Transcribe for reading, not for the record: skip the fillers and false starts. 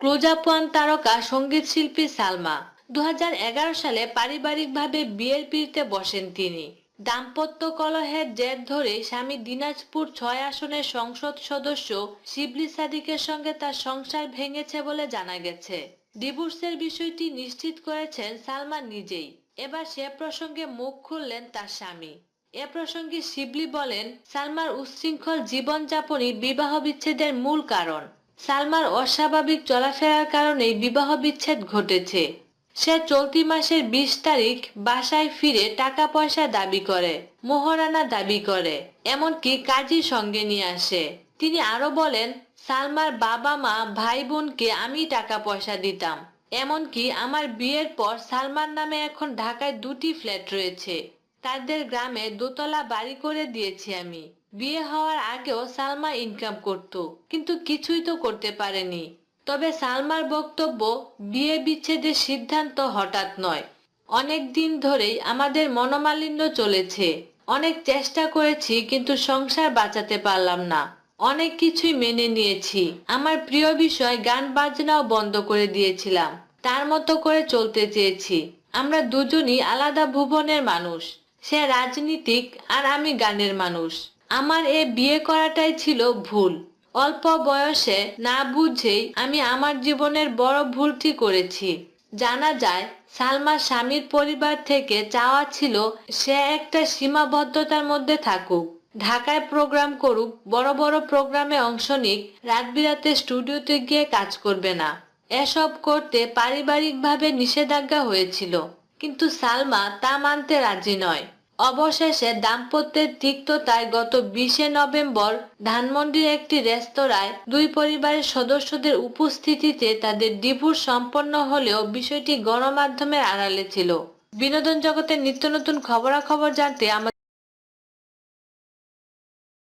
Close up one তারকা সঙ্গীত শিল্পী সালমা 2011 সালে পারিবারিকভাবে বিয়ের পিঁড়িতে বসেন তিনি। দাম্পত্য কলহের জের ধরে স্বামী দিনাজপুর 6 আসনের সংসদ সদস্য শিবলি সাদিকের সঙ্গে তার সংসার ভেঙেছে বলে জানা গেছে। ডিভোর্সের বিষয়টি নিশ্চিত করেছেন সালমা নিজেই। এবার সে প্রসঙ্গে মুখ খুললেন তার স্বামী। এ প্রসঙ্গে শিবলি বলেন, সালমার উচ্ছৃঙ্খল জীবনযাপনই বিবাহ বিচ্ছেদের মূল কারণ। সালমার অস্বাভাবিক চলাফেরার কারণেই বিবাহ বিচ্ছেদ ঘটেছে। সে চলতি মাসের 20 তারিখ বাসায় ফিরে টাকা পয়সা দাবি করে, মোহরানা দাবি করে, এমনকি কাজী সঙ্গে নিয়ে আসে। তিনি আরো বলেন, সালমার বাবা মা ভাই বোনকে আমি টাকা পয়সা দিতাম। এমনকি আমার বিয়ের পর সালমার নামে এখন ঢাকায় 2টি ফ্ল্যাট রয়েছে। তাদের গ্রামে দোতলা বাড়ি করে দিয়েছি আমি। বিয়ে হওয়ার আগেও সালমা ইনকাম করত, কিন্তু কিছুই তো করতে পারেনি। তবে সালমার বক্তব্য, বিয়ে বিচ্ছেদের সিদ্ধান্ত হঠাৎ নয়। অনেক দিন ধরেই আমাদের মনোমালিন্য চলেছে। অনেক চেষ্টা করেছি কিন্তু সংসার বাঁচাতে পারলাম না। অনেক কিছুই মেনে নিয়েছি। আমার প্রিয় বিষয় গান বাজনাও বন্ধ করে দিয়েছিলাম। তার মতো করে চলতে চেয়েছি। আমরা দুজনই আলাদা ভুবনের মানুষ। সে রাজনীতিক আর আমি গানের মানুষ। আমার বিয়ে করাটাই ছিল ভুল। অল্প বয়সে না বুঝেই আমি আমার জীবনের বড় ভুলটি করেছি। জানা যায়, সালমার স্বামীর পরিবার থেকে চাওয়া ছিল সে একটা সীমাবদ্ধতার মধ্যে থাকুক, ঢাকায় প্রোগ্রাম করুক, বড় বড় প্রোগ্রামে অংশ নিক, রাত বিরাতে স্টুডিওতে গিয়ে কাজ করবে না। এসব করতে পারিবারিকভাবে নিষেধাজ্ঞা হয়েছিল, কিন্তু সালমা তা মানতে রাজি নয়। অবশেষে দাম্পত্যের তিক্ততায় গত 20 নভেম্বর ধানমন্ডির একটি রেস্তোরাঁয় দুই পরিবারের সদস্যদের উপস্থিতিতে তাদের ডিভোর্স সম্পন্ন হলেও বিষয়টি গণমাধ্যমের আড়ালে ছিল। বিনোদন জগতের নিত্য নতুন খবরাখবর জানতে আমাদের